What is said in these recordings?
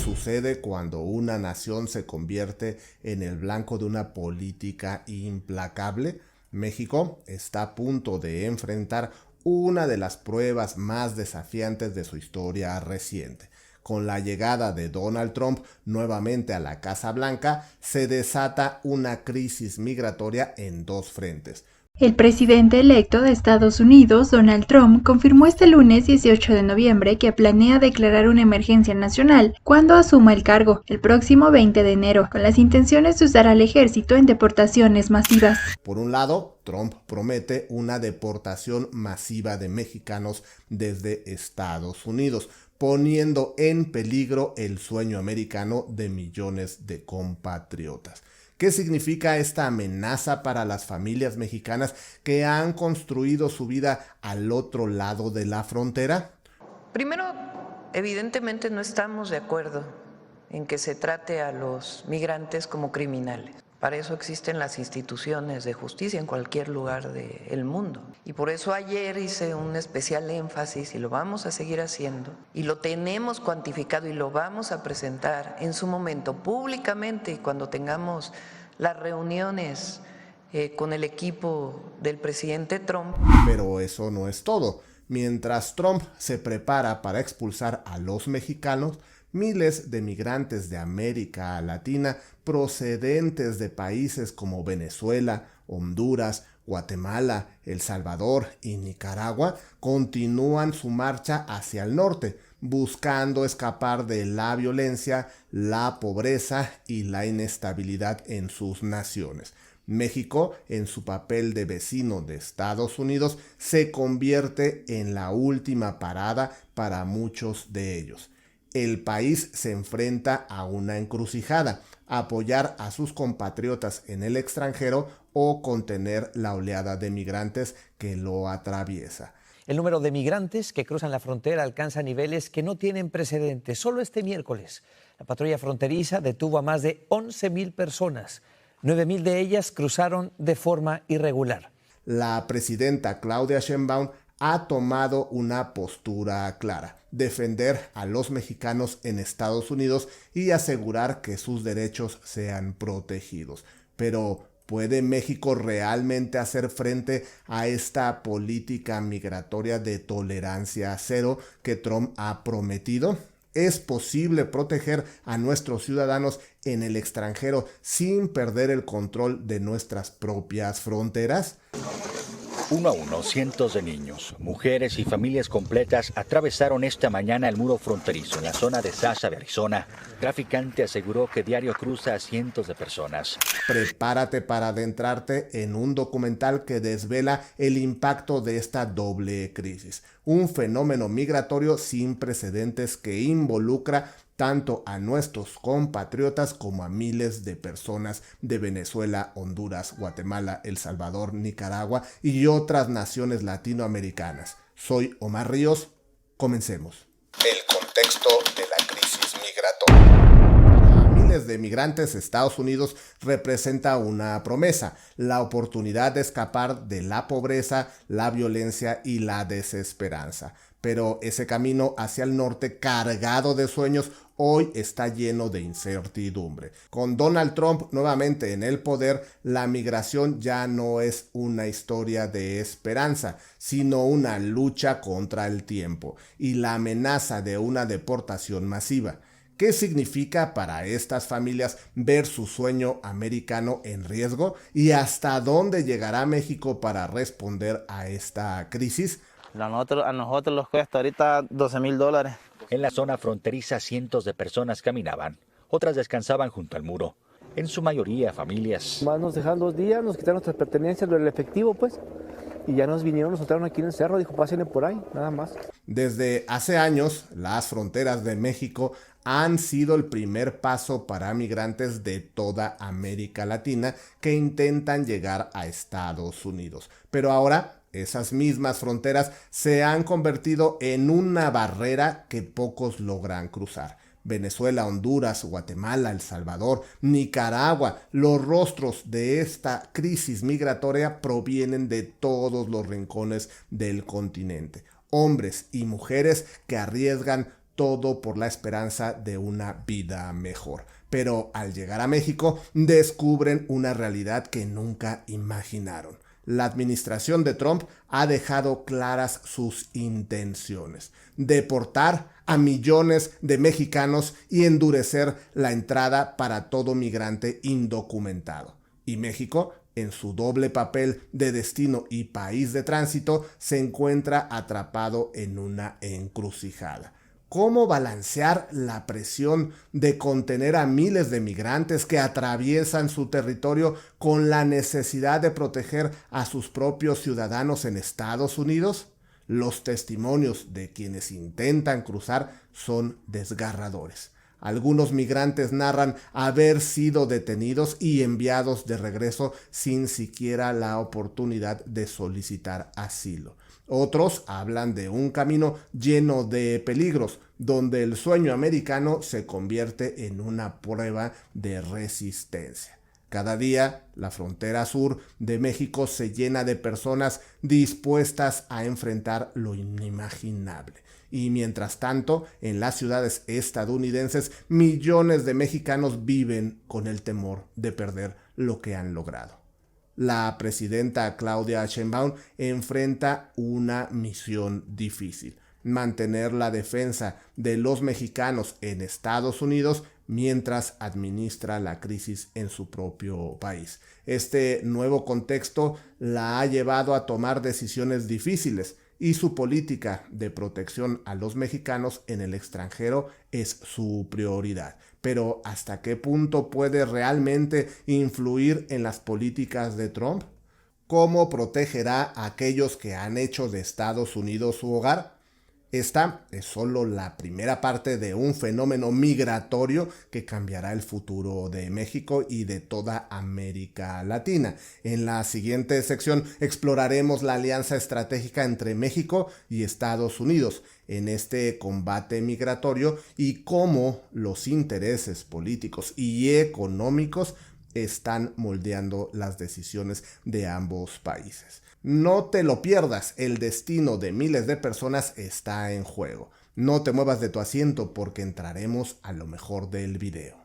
sucede cuando una nación se convierte en el blanco de una política implacable? México está a punto de enfrentar una de las pruebas más desafiantes de su historia reciente. Con la llegada de Donald Trump nuevamente a la Casa Blanca, se desata una crisis migratoria en dos frentes. El presidente electo de Estados Unidos, Donald Trump, confirmó este lunes 18 de noviembre que planea declarar una emergencia nacional cuando asuma el cargo, el próximo 20 de enero, con las intenciones de usar al ejército en deportaciones masivas. Por un lado, Trump promete una deportación masiva de mexicanos desde Estados Unidos, poniendo en peligro el sueño americano de millones de compatriotas. ¿Qué significa esta amenaza para las familias mexicanas que han construido su vida al otro lado de la frontera? Primero, evidentemente no estamos de acuerdo en que se trate a los migrantes como criminales. Para eso existen las instituciones de justicia en cualquier lugar del mundo. Y por eso ayer hice un especial énfasis, y lo vamos a seguir haciendo, y lo tenemos cuantificado y lo vamos a presentar en su momento públicamente, y cuando tengamos las reuniones con el equipo del presidente Trump. Pero eso no es todo. Mientras Trump se prepara para expulsar a los mexicanos, miles de migrantes de América Latina procedentes de países como Venezuela, Honduras, Guatemala, El Salvador y Nicaragua continúan su marcha hacia el norte, buscando escapar de la violencia, la pobreza y la inestabilidad en sus naciones. México, en su papel de vecino de Estados Unidos, se convierte en la última parada para muchos de ellos. El país se enfrenta a una encrucijada: apoyar a sus compatriotas en el extranjero o contener la oleada de migrantes que lo atraviesa. El número de migrantes que cruzan la frontera alcanza niveles que no tienen precedentes. Solo este miércoles, la patrulla fronteriza detuvo a más de 11,000 personas. 9,000 de ellas cruzaron de forma irregular. La presidenta Claudia Sheinbaum ha tomado una postura clara: defender a los mexicanos en Estados Unidos y asegurar que sus derechos sean protegidos. Pero, ¿puede México realmente hacer frente a esta política migratoria de tolerancia cero que Trump ha prometido? ¿Es posible proteger a nuestros ciudadanos en el extranjero sin perder el control de nuestras propias fronteras? Uno a uno, cientos de niños, mujeres y familias completas atravesaron esta mañana el muro fronterizo en la zona de Sasabe, Arizona. El traficante aseguró que diario cruza a cientos de personas. Prepárate para adentrarte en un documental que desvela el impacto de esta doble crisis. Un fenómeno migratorio sin precedentes que involucra tanto a nuestros compatriotas como a miles de personas de Venezuela, Honduras, Guatemala, El Salvador, Nicaragua y otras naciones latinoamericanas. Soy Omar Ríos. Comencemos. El contexto de la crisis migratoria. Para miles de migrantes, Estados Unidos representa una promesa: la oportunidad de escapar de la pobreza, la violencia y la desesperanza. Pero ese camino hacia el norte, cargado de sueños, hoy está lleno de incertidumbre. Con Donald Trump nuevamente en el poder, la migración ya no es una historia de esperanza, sino una lucha contra el tiempo y la amenaza de una deportación masiva. ¿Qué significa para estas familias ver su sueño americano en riesgo? ¿Y hasta dónde llegará México para responder a esta crisis? A nosotros nos cuesta ahorita $12,000. En la zona fronteriza cientos de personas caminaban, otras descansaban junto al muro. En su mayoría familias. Más nos dejaron 2 días, nos quitaron nuestras pertenencias, el efectivo pues, y ya nos vinieron, nos soltaron aquí en el cerro, dijo pásenle por ahí, nada más. Desde hace años, las fronteras de México han sido el primer paso para migrantes de toda América Latina que intentan llegar a Estados Unidos. Pero ahora esas mismas fronteras se han convertido en una barrera que pocos logran cruzar. Venezuela, Honduras, Guatemala, El Salvador, Nicaragua, los rostros de esta crisis migratoria provienen de todos los rincones del continente. Hombres y mujeres que arriesgan todo por la esperanza de una vida mejor. Pero al llegar a México, descubren una realidad que nunca imaginaron. La administración de Trump ha dejado claras sus intenciones: deportar a millones de mexicanos y endurecer la entrada para todo migrante indocumentado. Y México, en su doble papel de destino y país de tránsito, se encuentra atrapado en una encrucijada. ¿Cómo balancear la presión de contener a miles de migrantes que atraviesan su territorio con la necesidad de proteger a sus propios ciudadanos en Estados Unidos? Los testimonios de quienes intentan cruzar son desgarradores. Algunos migrantes narran haber sido detenidos y enviados de regreso sin siquiera la oportunidad de solicitar asilo. Otros hablan de un camino lleno de peligros, donde el sueño americano se convierte en una prueba de resistencia. Cada día, la frontera sur de México se llena de personas dispuestas a enfrentar lo inimaginable. Y mientras tanto, en las ciudades estadounidenses, millones de mexicanos viven con el temor de perder lo que han logrado. La presidenta Claudia Sheinbaum enfrenta una misión difícil: mantener la defensa de los mexicanos en Estados Unidos mientras administra la crisis en su propio país. Este nuevo contexto la ha llevado a tomar decisiones difíciles, y su política de protección a los mexicanos en el extranjero es su prioridad. Pero ¿hasta qué punto puede realmente influir en las políticas de Trump? ¿Cómo protegerá a aquellos que han hecho de Estados Unidos su hogar? Esta es solo la primera parte de un fenómeno migratorio que cambiará el futuro de México y de toda América Latina. En la siguiente sección exploraremos la alianza estratégica entre México y Estados Unidos en este combate migratorio y cómo los intereses políticos y económicos están moldeando las decisiones de ambos países. No te lo pierdas, el destino de miles de personas está en juego. No te muevas de tu asiento porque entraremos a lo mejor del video.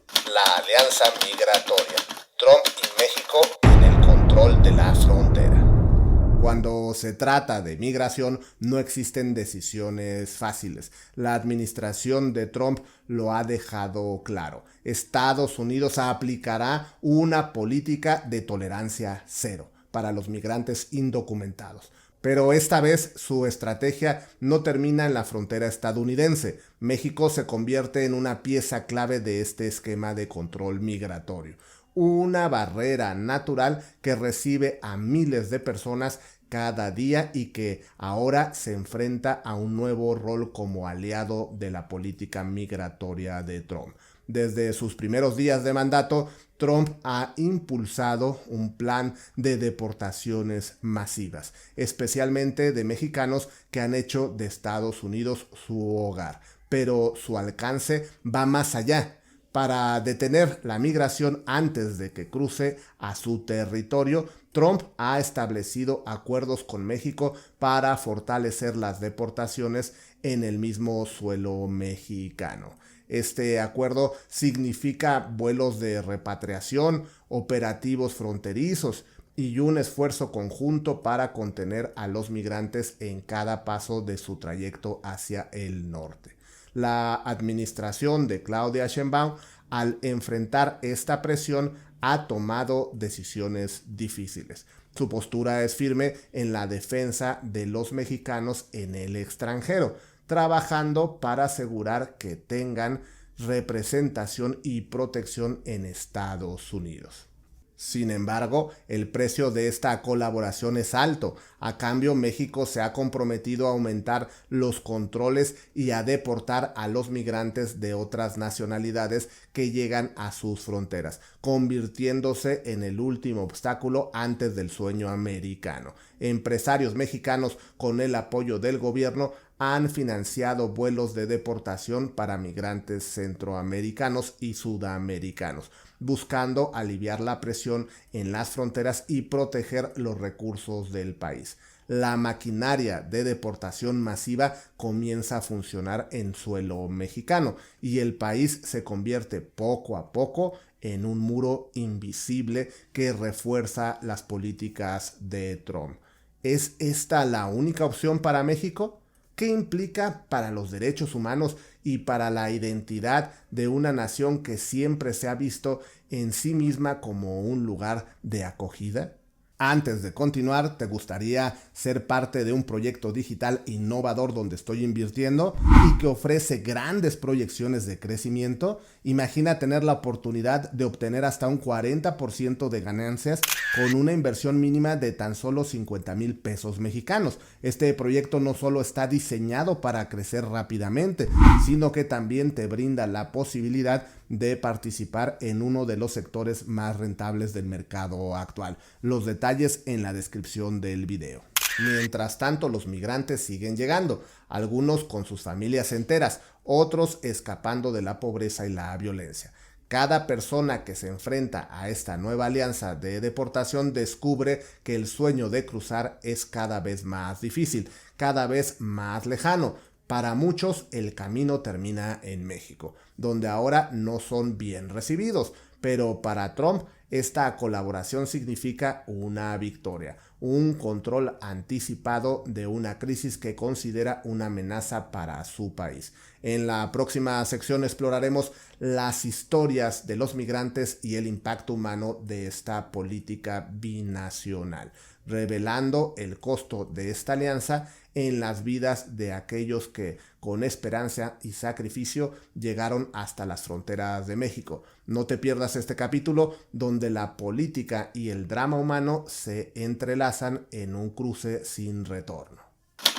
La alianza migratoria. Trump y México en el control de la frontera. Cuando se trata de migración, no existen decisiones fáciles. La administración de Trump lo ha dejado claro. Estados Unidos aplicará una política de tolerancia cero para los migrantes indocumentados. Pero esta vez su estrategia no termina en la frontera estadounidense. México se convierte en una pieza clave de este esquema de control migratorio. Una barrera natural que recibe a miles de personas cada día y que ahora se enfrenta a un nuevo rol como aliado de la política migratoria de Trump. Desde sus primeros días de mandato, Trump ha impulsado un plan de deportaciones masivas, especialmente de mexicanos que han hecho de Estados Unidos su hogar. Pero su alcance va más allá. Para detener la migración antes de que cruce a su territorio, Trump ha establecido acuerdos con México para fortalecer las deportaciones en el mismo suelo mexicano. Este acuerdo significa vuelos de repatriación, operativos fronterizos y un esfuerzo conjunto para contener a los migrantes en cada paso de su trayecto hacia el norte. La administración de Claudia Sheinbaum, al enfrentar esta presión, ha tomado decisiones difíciles. Su postura es firme en la defensa de los mexicanos en el extranjero, trabajando para asegurar que tengan representación y protección en Estados Unidos. Sin embargo, el precio de esta colaboración es alto. A cambio, México se ha comprometido a aumentar los controles y a deportar a los migrantes de otras nacionalidades que llegan a sus fronteras, convirtiéndose en el último obstáculo antes del sueño americano. Empresarios mexicanos, con el apoyo del gobierno, han financiado vuelos de deportación para migrantes centroamericanos y sudamericanos, buscando aliviar la presión en las fronteras y proteger los recursos del país. la maquinaria de deportación masiva comienza a funcionar en suelo mexicano y el país se convierte poco a poco en un muro invisible que refuerza las políticas de Trump. ¿Es esta la única opción para México? ¿Qué implica para los derechos humanos y para la identidad de una nación que siempre se ha visto en sí misma como un lugar de acogida? Antes de continuar, ¿te gustaría ser parte de un proyecto digital innovador donde estoy invirtiendo y que ofrece grandes proyecciones de crecimiento? Imagina tener la oportunidad de obtener hasta un 40% de ganancias con una inversión mínima de tan solo 50,000 pesos mexicanos. Este proyecto no solo está diseñado para crecer rápidamente, sino que también te brinda la posibilidad de participar en uno de los sectores más rentables del mercado actual. Los detalles en la descripción del video. Mientras tanto, los migrantes siguen llegando, algunos con sus familias enteras, otros escapando de la pobreza y la violencia. Cada persona que se enfrenta a esta nueva alianza de deportación descubre que el sueño de cruzar es cada vez más difícil, cada vez más lejano. Para muchos, el camino termina en México, donde ahora no son bien recibidos, pero para Trump esta colaboración significa una victoria, un control anticipado de una crisis que considera una amenaza para su país. En la próxima sección exploraremos las historias de los migrantes y el impacto humano de esta política binacional, revelando el costo de esta alianza en las vidas de aquellos que con esperanza y sacrificio llegaron hasta las fronteras de México. No te pierdas este capítulo donde la política y el drama humano se entrelazan en un cruce sin retorno.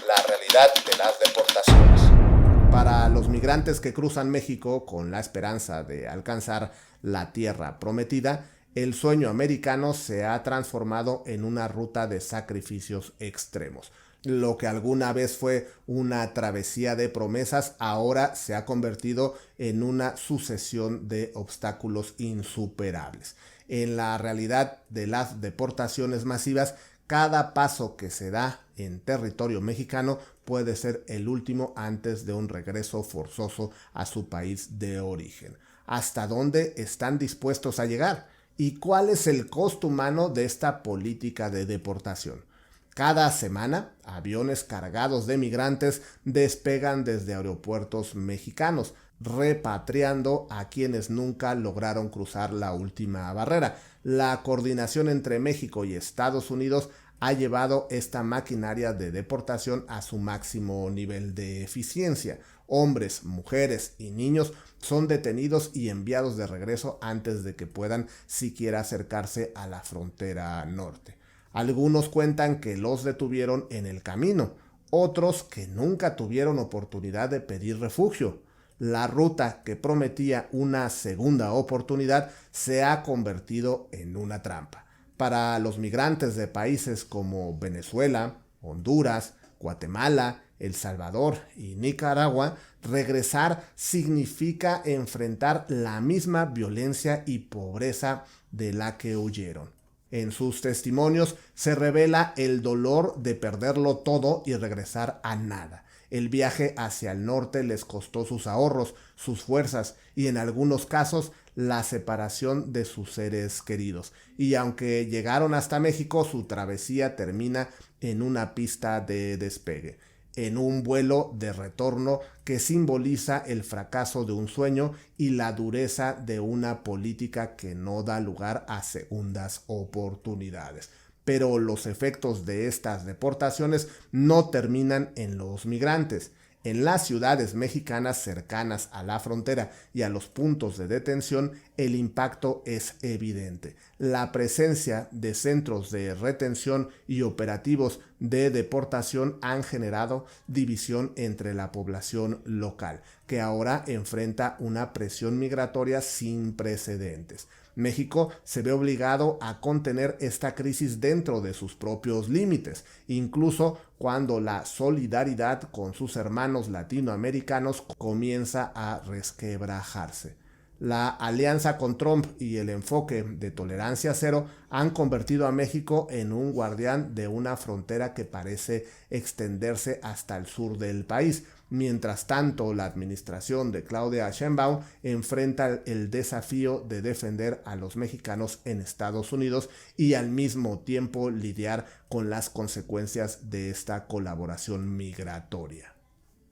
La realidad de las deportaciones. Para los migrantes que cruzan México con la esperanza de alcanzar la tierra prometida, el sueño americano se ha transformado en una ruta de sacrificios extremos. Lo que alguna vez fue una travesía de promesas, ahora se ha convertido en una sucesión de obstáculos insuperables. En la realidad de las deportaciones masivas, cada paso que se da en territorio mexicano puede ser el último antes de un regreso forzoso a su país de origen. ¿Hasta dónde están dispuestos a llegar? ¿Y cuál es el costo humano de esta política de deportación? Cada semana, aviones cargados de migrantes despegan desde aeropuertos mexicanos, repatriando a quienes nunca lograron cruzar la última barrera. La coordinación entre México y Estados Unidos ha llevado esta maquinaria de deportación a su máximo nivel de eficiencia. Hombres, mujeres y niños son detenidos y enviados de regreso antes de que puedan siquiera acercarse a la frontera norte. Algunos cuentan que los detuvieron en el camino, otros que nunca tuvieron oportunidad de pedir refugio. La ruta que prometía una segunda oportunidad se ha convertido en una trampa. Para los migrantes de países como Venezuela, Honduras, Guatemala, El Salvador y Nicaragua, regresar significa enfrentar la misma violencia y pobreza de la que huyeron. En sus testimonios se revela el dolor de perderlo todo y regresar a nada. El viaje hacia el norte les costó sus ahorros, sus fuerzas y en algunos casos la separación de sus seres queridos. Y aunque llegaron hasta México, su travesía termina en una pista de despegue, en un vuelo de retorno que simboliza el fracaso de un sueño y la dureza de una política que no da lugar a segundas oportunidades. Pero los efectos de estas deportaciones no terminan en los migrantes. En las ciudades mexicanas cercanas a la frontera y a los puntos de detención, el impacto es evidente. La presencia de centros de retención y operativos de deportación han generado división entre la población local, que ahora enfrenta una presión migratoria sin precedentes. México se ve obligado a contener esta crisis dentro de sus propios límites, incluso cuando la solidaridad con sus hermanos latinoamericanos comienza a resquebrajarse. La alianza con Trump y el enfoque de tolerancia cero han convertido a México en un guardián de una frontera que parece extenderse hasta el sur del país. Mientras tanto, la administración de Claudia Sheinbaum enfrenta el desafío de defender a los mexicanos en Estados Unidos y al mismo tiempo lidiar con las consecuencias de esta colaboración migratoria.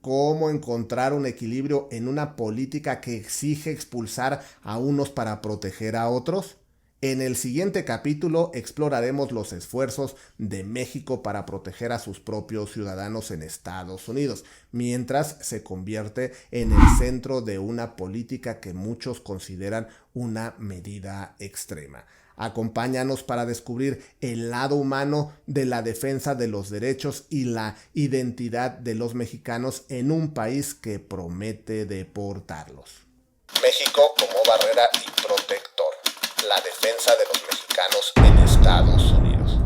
¿Cómo encontrar un equilibrio en una política que exige expulsar a unos para proteger a otros? En el siguiente capítulo exploraremos los esfuerzos de México para proteger a sus propios ciudadanos en Estados Unidos, mientras se convierte en el centro de una política que muchos consideran una medida extrema. Acompáñanos para descubrir el lado humano de la defensa de los derechos y la identidad de los mexicanos en un país que promete deportarlos. México como barrera y protector. La defensa de los mexicanos en Estados Unidos.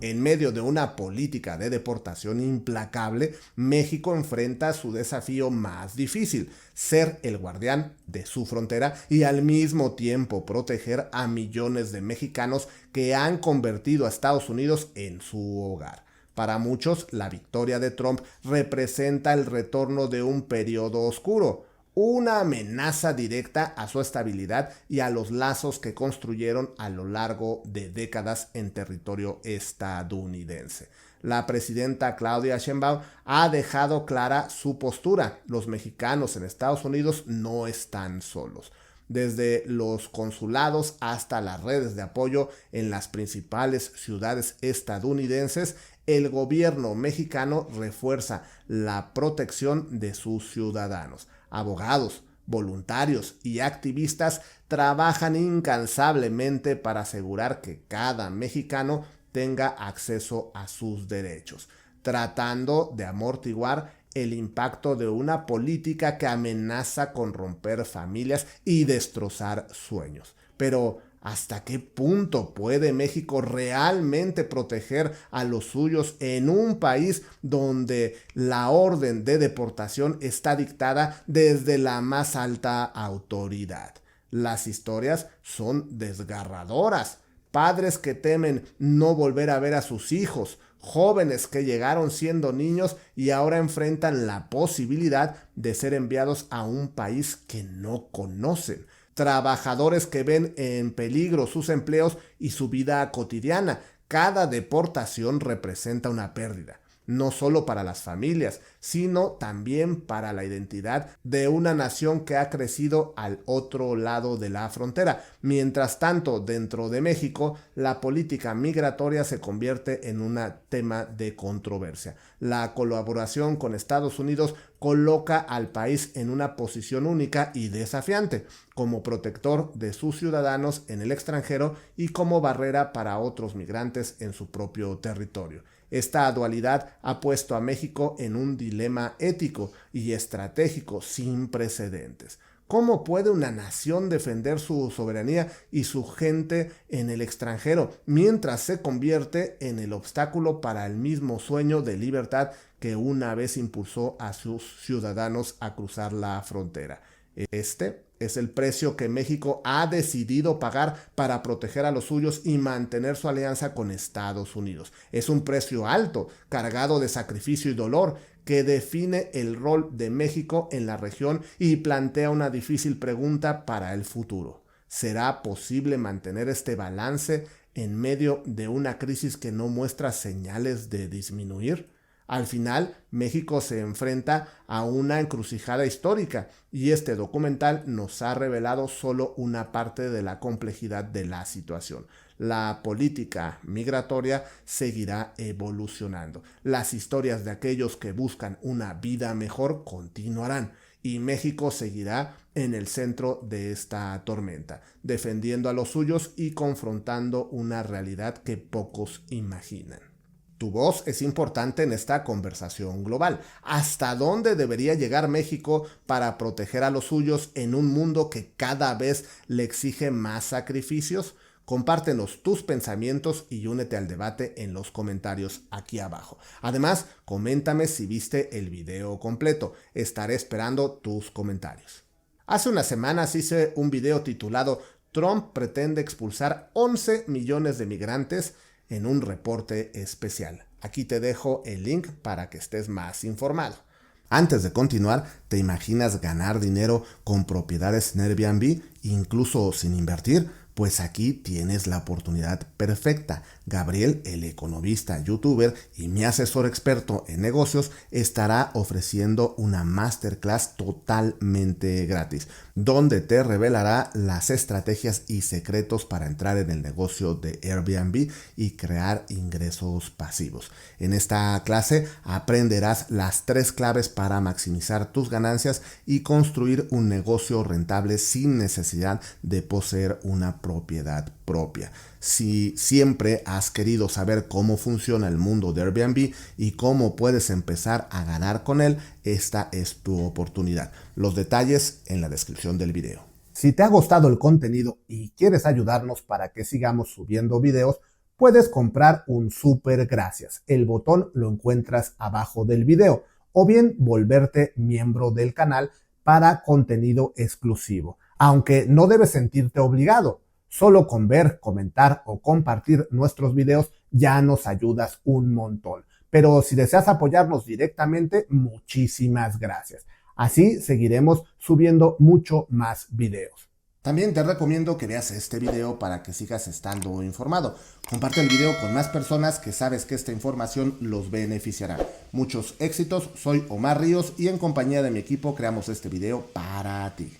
En medio de una política de deportación implacable, México enfrenta su desafío más difícil: ser el guardián de su frontera y al mismo tiempo proteger a millones de mexicanos que han convertido a Estados Unidos en su hogar. Para muchos, la victoria de Trump representa el retorno de un periodo oscuro, una amenaza directa a su estabilidad y a los lazos que construyeron a lo largo de décadas en territorio estadounidense. La presidenta Claudia Sheinbaum ha dejado clara su postura: los mexicanos en Estados Unidos no están solos. Desde los consulados hasta las redes de apoyo en las principales ciudades estadounidenses, el gobierno mexicano refuerza la protección de sus ciudadanos. Abogados, voluntarios y activistas trabajan incansablemente para asegurar que cada mexicano tenga acceso a sus derechos, tratando de amortiguar el impacto de una política que amenaza con romper familias y destrozar sueños. Pero ¿hasta qué punto puede México realmente proteger a los suyos en un país donde la orden de deportación está dictada desde la más alta autoridad? Las historias son desgarradoras. Padres que temen no volver a ver a sus hijos, jóvenes que llegaron siendo niños y ahora enfrentan la posibilidad de ser enviados a un país que no conocen. Trabajadores que ven en peligro sus empleos y su vida cotidiana. Cada deportación representa una pérdida, no solo para las familias, sino también para la identidad de una nación que ha crecido al otro lado de la frontera. Mientras tanto, dentro de México, la política migratoria se convierte en un tema de controversia. La colaboración con Estados Unidos coloca al país en una posición única y desafiante, como protector de sus ciudadanos en el extranjero y como barrera para otros migrantes en su propio territorio. Esta dualidad ha puesto a México en un dilema ético y estratégico sin precedentes. ¿Cómo puede una nación defender su soberanía y su gente en el extranjero mientras se convierte en el obstáculo para el mismo sueño de libertad que una vez impulsó a sus ciudadanos a cruzar la frontera? Este es el precio que México ha decidido pagar para proteger a los suyos y mantener su alianza con Estados Unidos. Es un precio alto, cargado de sacrificio y dolor, que define el rol de México en la región y plantea una difícil pregunta para el futuro. ¿Será posible mantener este balance en medio de una crisis que no muestra señales de disminuir? Al final, México se enfrenta a una encrucijada histórica y este documental nos ha revelado solo una parte de la complejidad de la situación. La política migratoria seguirá evolucionando. Las historias de aquellos que buscan una vida mejor continuarán y México seguirá en el centro de esta tormenta, defendiendo a los suyos y confrontando una realidad que pocos imaginan. Tu voz es importante en esta conversación global. ¿Hasta dónde debería llegar México para proteger a los suyos en un mundo que cada vez le exige más sacrificios? Compártenos tus pensamientos y únete al debate en los comentarios aquí abajo. Además, coméntame si viste el video completo. Estaré esperando tus comentarios. Hace unas semanas hice un video titulado Trump pretende expulsar 11 millones de migrantes en un reporte especial. Aquí te dejo el link para que estés más informado. Antes de continuar, ¿te imaginas ganar dinero con propiedades en Airbnb, incluso sin invertir? Pues aquí tienes la oportunidad perfecta. Gabriel, el economista, youtuber y mi asesor experto en negocios, estará ofreciendo una masterclass totalmente gratis, donde te revelará las estrategias y secretos para entrar en el negocio de Airbnb y crear ingresos pasivos. En esta clase aprenderás las 3 claves para maximizar tus ganancias y construir un negocio rentable sin necesidad de poseer una propiedad propia. Si siempre has querido saber cómo funciona el mundo de Airbnb y cómo puedes empezar a ganar con él, esta es tu oportunidad. Los detalles en la descripción del video. Si te ha gustado el contenido y quieres ayudarnos para que sigamos subiendo videos, puedes comprar un super gracias. El botón lo encuentras abajo del video, o bien volverte miembro del canal para contenido exclusivo. Aunque no debes sentirte obligado. Solo con ver, comentar o compartir nuestros videos ya nos ayudas un montón. Pero si deseas apoyarnos directamente, muchísimas gracias. Así seguiremos subiendo mucho más videos. También te recomiendo que veas este video para que sigas estando informado. Comparte el video con más personas que sabes que esta información los beneficiará. Muchos éxitos, soy Omar Ríos y en compañía de mi equipo creamos este video para ti.